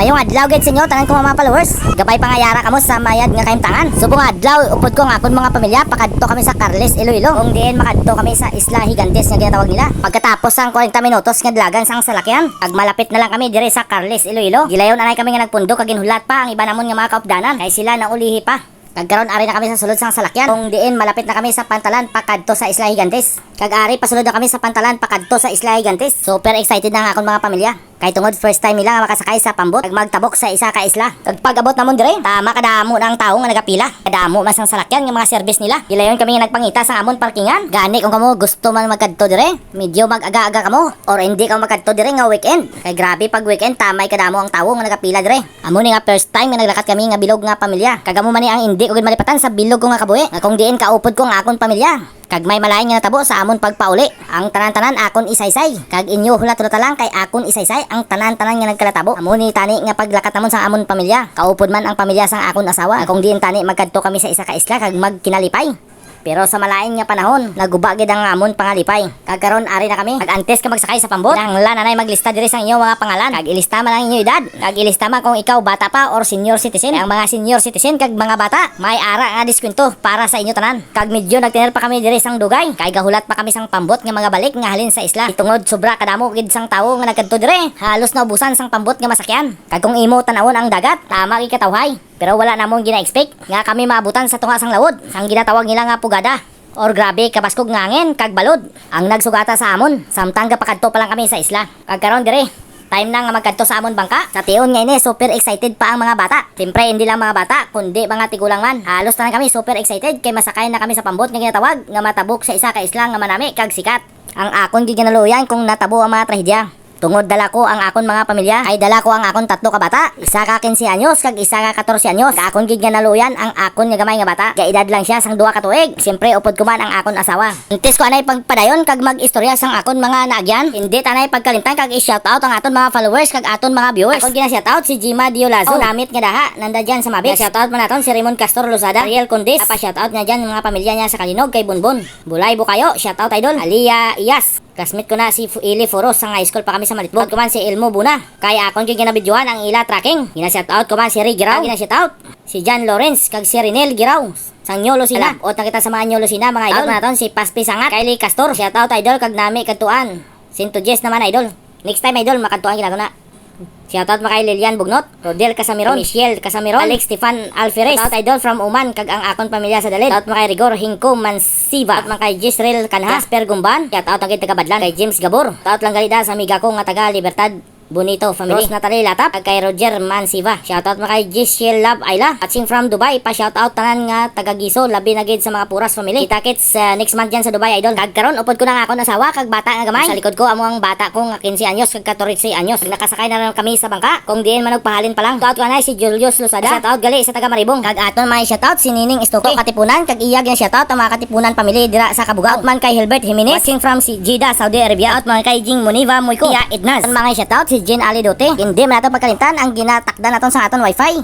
Ngayong adlaw gid sinyo tanan ko mga followers. Gabay pangayara kamo sa mayad nga kahimtangan. Subong adlaw upod ko nga akon mga pamilya pakadto kami sa Carles, Iloilo. Kung diin makadto kami sa Isla Gigantes nga ginatawag nila. Pagkatapos sang 40 minutos nga dalagan sang salakyan, ag malapit na lang kami dire sa Carles, Iloilo. Gilayon anay kami nga nagpundo kag ginhulat pa ang iba namon nga mga kaupdanan kay sila naulihi pa. Kagkaroon ari na kami sa sulod sang salakyan. Kung diin malapit na kami sa Pantalan pakadto sa Isla Gigantes. Kag-ari pasulod na kami sa Pantalan pakadto sa Isla Gigantes. Super excited na nga akong mga pamilya. Kay tungod first time nila nga makasakay sa pambot kag magtabok sa isa ka isla. Kag pag-abot namon dire, tama kadamo ng tawo nga nagapila. Kadamo mas ang salakyan nga mga service nila. Gilayon kami nga nagpangita sa amon parkingan. Gani kung kamo gusto man magkadto dire, medyo mag-aga-aga kamo or hindi ka magkadto dire nga weekend. Kay grabe pag weekend tamay kadamo ang tawo nga nagapila dire. Amo ni nga first time nga naglakat kami nga bilog nga pamilya. Kagamo man ni ang hindi ko gid malipatan sa bilog ko nga kabuhi. Nga kung diin kaupod ko nga akon pamilya. Kag may malain nga natabo sa amon pagpauli. Ang tanan-tanan akon isaysay. Kag inyo hulat-hulata lang kay akon isaysay ang tanan-tanan nga nagkalatabo. Amo ni tani nga paglakat namon sa amon pamilya. Kaupod man ang pamilya sang akon asawa. Kung diin tani magkadto kami sa isa ka isla kag magkinalipay. Pero sa malain nga panahon, naguba gid ang amon pangalipay. Kagkaron ari na kami. Kag antes ka magsakay sa pambot, nanglan nanay maglista diri sang inyo mga pangalan. Kag ilista man ang inyo edad. Kag ilista man kung ikaw bata pa or senior citizen. Ang mga senior citizen kag mga bata, may ara nga diskwento para sa inyo tanan. Kag medyo nagtener pa kami diri sang dugay. Kay gahulat pa kami sang pambot nga mga balik nga halin sa isla. Itungod sobra kadamo gid sang tawo nga nagkadto dire. Halos naubusan sang pambot nga masakyan. Kag kung imo tanawon ang dagat, tama gi katawhay. Pero wala namon gina-expect nga kami maabutan sa tunga sang lawod. Sang ginatawag nila nga pugada. Or grabe kabaskog ngangin kag balod ang nagsugata sa amon samtang gapakadto pa lang kami sa isla. Kag karon dire time na nga magkadto sa amon bangka. Sa tion nga ini super excited pa ang mga bata. Siyempre hindi lang mga bata kundi mga tigulang man. Halos na kami super excited kay masakay na kami sa pambot nga ginatawag nga matabok sa isa ka isla nga manami kag sikat. Ang akon giginaluyan kung natabo ang mga trahedya. Tungod dala ko ang akon mga pamilya, ay dala ko ang akon tatlo ka bata. Isa ka 15 anyos, kag isa ka 14 anyos. Kag akon gid nga naluyan ang akon nga gamay nga bata. Gaedad lang siya sang 2 ka tuig. Siyempre upod ko man ang akon asawa. Intis ko anay pagpadayon kag mag-istorya sang akon mga naagyan. Hindi tanay pagkalimtan kag i-shoutout ang aton mga followers kag aton mga viewers. Akon gina-shoutout si Jima Diolazo, namit nga daha, nanda dyan sa Mabix. Shoutout man naton si Raymond Castor Lozada, Ariel Condis. Pa-shoutout nga dyan mga pamilya niya sa Kalinog kay Bunbun. Bulay Bukayo, shoutout idol. Alia Iyas. Classmate ko na si Ili Foros sa high school pa kami sa Malitbog. Ko man si Elmo Buna. Kaya akon gyud ginabidyohan ang ila tracking. Gina-shoutout ko man si Ray Giraw. Gina-shoutout si John Lawrence kag si Renel Giraw. Sang Nyolo Sina. O nakita sa mga Nyolo Sina mga idol naton si Paspi Sangat, Kylie Castor. Shoutout idol kag nami kadtuan. Sinto Jess naman idol. Next time idol makadtuan gina ko na. Shoutout makay Lilian Bugnot, Rodel Casamiron, Michelle Casamiron, Alex Stefan Alferez. Shoutout idol from Oman kag ang akon pamilya sa Dalid. Shoutout makay Rigor Hingko Mansiva. Shoutout makay Gisrel Canha, Jasper Gumban. Shoutout ang taga Badlan kay James Gabor. Shoutout lang galida sa amiga ko nga taga Libertad Bonito family. Rose Natalie Latap kag kay Roger Mansiva. Shoutout makay Giselle Love Ayla. Watching from Dubai. Pa shoutout tanan nga taga Giso, labi na gid sa mga Puras family. Kita-kits next month dyan sa Dubai idol. Kag karon upod ko na nga ako nasawa kag bata nga gamay. Sa likod ko amo ang bata ko nga 15 anyos kag 14 anyos. Nakasakay na lang kami sa bangka. Kung diin man pahalin pa lang. Shoutout kanay si Julius Lozada. Shoutout gali sa taga Maribong. Kag aton may shoutout si Nining Estoko Katipunan kag iyag yung shoutout ang mga Katipunan family dira sa Kabugao. Man kay Hilbert Jimenez. Watching from si Jeddah, Saudi Arabia. At man kay Jing Muniva Moyko. Iya Idnas. Mga shoutout si Jean Ali Dote. Hindi man natin pagkalimtan ang ginatakda naton sa aton wifi.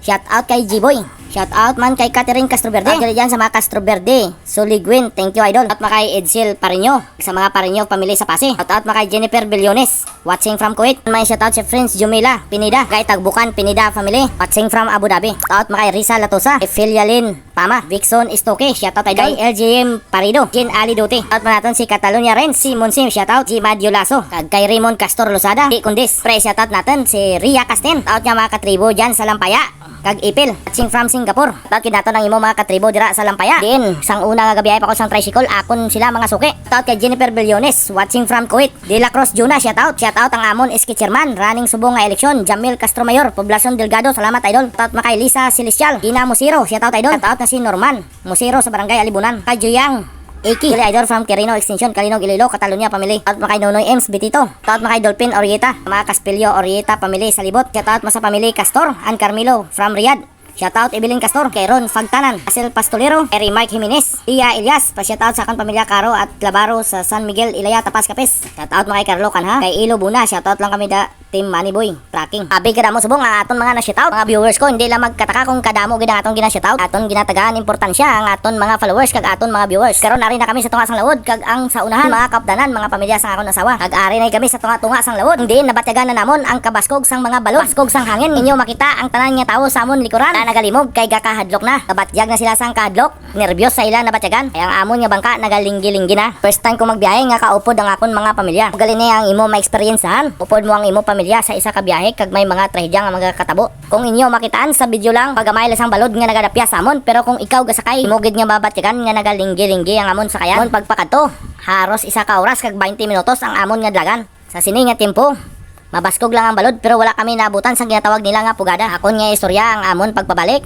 Shout out kay G-Boy. Shout out man kay Catherine Castroverde. At dyan sa mga Castroverde. Soligwin, thank you idol. At makay Edsel Pareño. Sa mga Pareño family sa Pasig. Shout out makay Jennifer Billones. Watching from Kuwait. May shout out si Friends Jumila Pinida. Kay Tagbukan Pinida family. Watching from Abu Dhabi. Shout out makay Risa Latosa. Filialin Pama. Vixon Istoke. Shout out idol. Kay LGM Parido. Jean Ali Dote. Shout out man natin si Catalonia Ren. Si Monsim. Shout out si Madio Lasso. Kag kay Raymond Castor Lozada. Di Kundis. Pre shout out natin si Ria Casten. Shout out niya mga katribo dyan sa Lampaya. Kag Ipil. Watching from Singapore. Shout out kinato ng imo mga katribo dira sa Lampaya. Diin, sang una nga gabi ay pa ko sang tricycle, akon sila mga suki. Shout out kay Jennifer Billones, watching from Kuwait. De La Cruz Juna, shout out. Shout out ang amon Iski Chairman, running subong nga eleksyon, Jamil Castro Mayor, Poblacion Delgado, salamat idol. Shout out makay Lisa Celestial, Gina Musiro, shout out idol. Shout out na si Norman Musiro sa Barangay Alibunan. Kay Juyang Eki, idol from Quirino Extension, Kalinog, Iloilo, Catalonia family. Shout out makay Nonoy Ems Betito. Shout out makay Dolphin Orieta, mga Caspilio Orieta family sa Libot. Shout out mo sa family Castor, An Carmelo from Riyadh. Shoutout Evelyn Castor, kay Ron Fagtanan, Asil Pastolero, kay Mark Jimenez, Iya Elias, pa-shoutout sa akong pamilya Caro at Labaro sa San Miguel, Ilaya, Tapas, Capes. Shoutout mga kay Carlo Kanha, kay Ilo Buna, shoutout lang kami da Team Moneyboy, tracking. Abi kada mo subong aton mga na-shoutout. Mga viewers ko, hindi lang magkataka kung kadamo gid ang aton gina-shoutout. Aton ginatagaan importansya ang aton mga followers kag aton mga viewers. Karon nari na kami sa tunga sang lawod kag ang sa unahan mga kapdanan, mga pamilya sang akon asawa. Kag ari na kami sa tunga sang lawod. Hindi nabatyagan na namon ang kabaskog sang mga balon, baskog sang hangin. Inyo makita ang tanan nga tawo sa amon likuran na nagalimog kay gakahadlok na. Kabatyag na sila sang kahadlok. Nervyos sa ilang nabatyagan. Kay ang amon nga bangka nagalinggi-linggi na. First time ko magbiyahe nga kaupod ang akon mga pamilya. Gali ni ang imo ma-experiencehan. Upod mo ang imo pamilya sa isa ka biyahe kag may mga trahedya nga mga katabo. Kung inyo makitaan sa video lang pagamay lang sang balod nga nagadapya sa amon, pero kung ikaw gasakay imugid nga babatyagan nga nagalinggi-linggi ang amon sakayan. Amon pagpakadto haros isa ka oras kag 20 minutos ang amon nga dlagan. Sa sini nga tempo mabaskog lang ang balod pero wala kami naabutan sa ginatawag nila nga pugada. Akon nga istorya ang amon pagpabalik.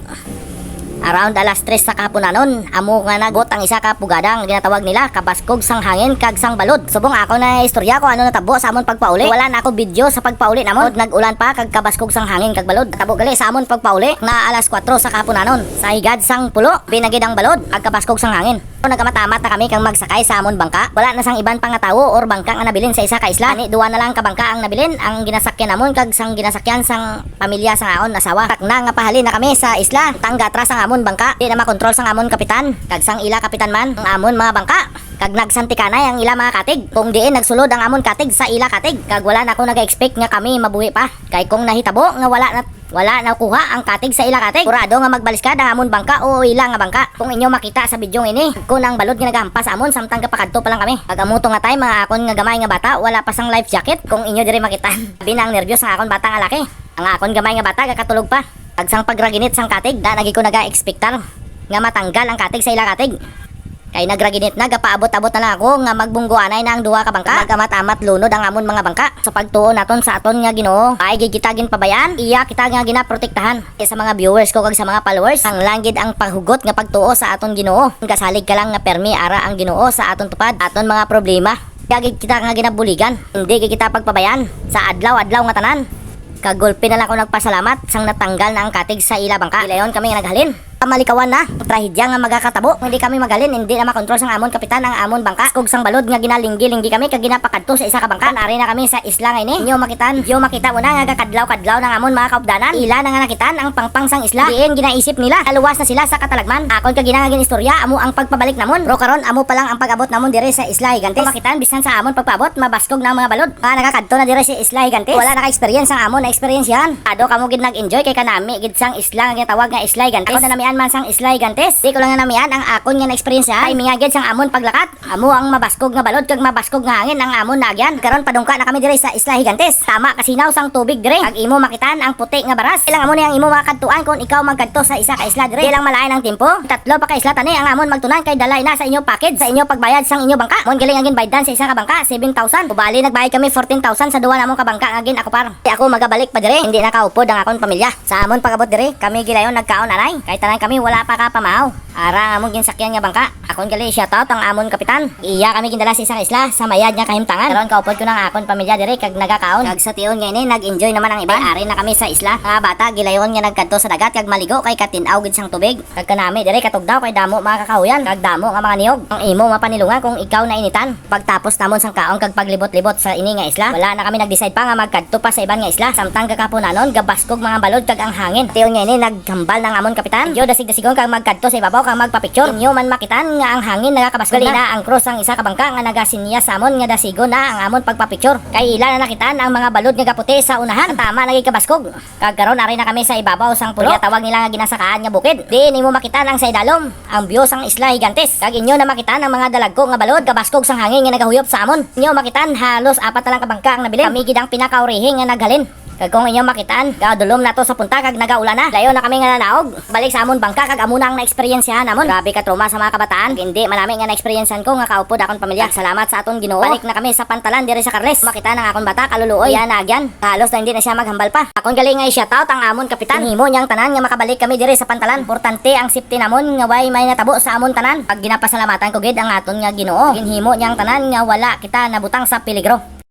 Around alas 3 sa kapunanon, amo nga nagot ang isa ka pugada nga ginatawag nila kabaskog sang hangin kag sang balod. Subong ako na istorya ko ano natabo sa amon pagpauli. Wala na ako video sa pagpauli namon. Nag-ulan pa kag kabaskog sang hangin kag balod. Tabo gali sa amon pagpauli na alas 4 sa kapunanon. Sa higad sang pulo, binagid ang balod ag kabaskog sang hangin. Nagkamatamat na kami kang magsakay sa amon bangka. Wala na sang iban pang nga tawo or bangka nga nabilin sa isa ka isla. Ani duwa na lang ka bangka ang nabilin, ang ginasakyan namon kag sang ginasakyan sang pamilya sang aon asawa. Takna nga pahalin na kami sa isla. Tangga atras ang amon bangka. Di na makontrol sang amon kapitan. Kag sang ila kapitan man ang amon mga bangka. Kag nagsantikanay ang ila mga katig. Kung diin nagsulod ang amon katig sa ila katig. Kag wala na ako nag-expect nga kami mabuhi pa. Kay kung nahitabo nga wala na kuha ang katig sa ila katig. Kurado nga magbaliskad ang amon bangka o ila nga bangka. Kung inyo makita sa bidyong ini, kung ang balod nga nagahampas sa amon samtang kapakadto pa lang kami. Pag amuto nga tay mga akon nga gamay nga bata, wala pa sang life jacket. Kung inyo diri makita, binang nervyos ang akon bata nga laki. Ang akon gamay nga bata gakatulog pa. Kag sang pagraginit sang katig, da nagi ko naga-expectar nga matanggal ang katig sa ila katig. Kay nagraginit na gapaabot-abot na lang ako nga magbungguanay na ang duha ka bangka. Magamat-amat lunod ang amon mga bangka. Sa pagtuon naton sa aton nga Ginoo, ay kita ginpabayaan, iya kita nga ginaprotektahan. Sa mga viewers ko kag sa mga followers, ang langgid ang paghugot nga pagtuo sa aton Ginoo. Kasalig ka lang nga permi ara ang Ginoo sa aton tupad, aton mga problema. Gagid kita nga ginabuligan, hindi kita pagpabayaan sa adlaw-adlaw nga tanan. Kagulpi na lang ako nagpasalamat sang natanggal na ang katig sa ila bangka. Ilayon kami nga naghalin. Pamalikawan na, trahedya nga magakatabo. Hindi kami magalin, hindi na makontrol sang amon kapitan ang amon bangka. Kug sang balod nga ginalinggi-linggi kami kag ginapakadto sa isa ka bangka. Nari na kami sa isla ngayon. Inyo makita mo na nga kakadlaw-kadlaw ng amon mga kaupdanan. Ila na nga nakitan ang pangpang sang isla. Diin ginaisip nila, aluwas na sila sa katalagman. Akon kag ginangagin istorya amo ang pagpabalik namon. Pero karon amo pa lang ang pag-abot namon dire sa Isla Higantes. Makitaan bisan sa amon pagpaabot, mabaskog na ang mga balod. Nakakadto na dire sa Isla Higantes. Wala naka-experience ang amon na experience yan. Ado kamo gid nag-enjoy kay kanami gid sang isla nga tawag nga Isla Higantes. Ako na namian man sang Isla Higantes. Di ko lang nga namian ang akon nga na-experience ay mingagid sang amon paglakat. Amo ang mabaskog nga balod kag mabaskog nga hangin ang amon nagyan. Karon padungka na kami dire sa Isla Higantes. Tama kasinaw sang tubig dire. Kag imo makitaan ang puti nga baras. Ilang amo ni ang imo makadtuan kung ikaw magkadto sa isa ka isla dire. Di lang malain ang tempo. Tatlo pa ka isla tani ang amon magtunan kay dalay na sa inyo package sa inyo pagbayad sang inyo bangka. Mon galing agin baydan sa isa ka bangka 7,000. Ubali nagbayad kami 14,000 sa duwa namong ka bangka agin ako par. Di ako magabalik pa dire. Hindi nakaupod ang akon pamilya. Sa amon pagabot dire kami gilayon nagkaon anay. Kay tanan kami wala pa ka pamahaw. Ara amon ginsakyan nga bangka. Akon gali shoutout ang amon kapitan. Iya kami gindala sa isang isla sa mayad nga kahimtangan. Karon kaupod ko ng akon pamilya dire kag nagakaon. Kag sa tiyon nga ini nag-enjoy naman ang iba. Ari na kami sa isla. Nga bata gilayon nga nagkadto sa dagat kag maligo kay katinaw gid sang tubig. Kag kanami dire katugdaw kay damo mga kakahuyan kag damo nga mga niyog. Ang imo mapanilungan kung ikaw na initan. Pagtapos namon sang kaon kag paglibot-libot sa ini nga isla. Wala na kami nag-decide pa nga magkadto pa sa iban nga isla. Samtang kakapunanon gabaskog mga balod kag ang hangin. Tiyon nga ini naghambal ng amon kapitan. Yo dasig-dasigon kag magkadto sa ibabaw kag magpa-picture. Inyo man makitan nga ang hangin nagakabaskog na ang cross ang isa ka bangka nga nagasinya sa amon nga dasigon na ang amon pagpa-picture. Kay ila na nakitaan ang mga balod nga kaputi sa unahan. Tama naging kabaskog. Kag karon ari na kami sa ibabaw sang pulo. Tawag nila nga ginasakaan nga bukid. Di nimo makitaan ang sa idalom ang view sang Isla Higantes. Kag inyo na makitaan ang mga dalagko nga balod kabaskog sang hangin nga nagahuyop sa amon. Inyo makitaan halos apat na lang ka bangka ang nabilin. Kami gid ang pinakaurihi nga naghalin. Kag kung inyo makitaan, gadulom na to sa punta kag nagaulan na. Layo na kami nga nanaog. Balik sa amon bangka kag amo na ang na-experiencehan namon. Grabe ka trauma sa mga kabataan. Hindi manami nga na-experiencehan ko nga kaupod akon pamilya. Salamat sa aton Ginoo. Balik na kami sa pantalan dire sa Carles. Makita na akon bata kaluluoy. Yan nagyan. Halos na hindi na siya maghambal pa. Akon galing nga i-shoutout ang amon kapitan. Himo niyang tanan nga makabalik kami dire sa pantalan. Importante ang safety namon nga way may natabo sa amon tanan. Pag ginapasalamatan ko gid ang aton nga Ginoo. Ginhimo niyang tanan nga wala kita nabutang sa peligro.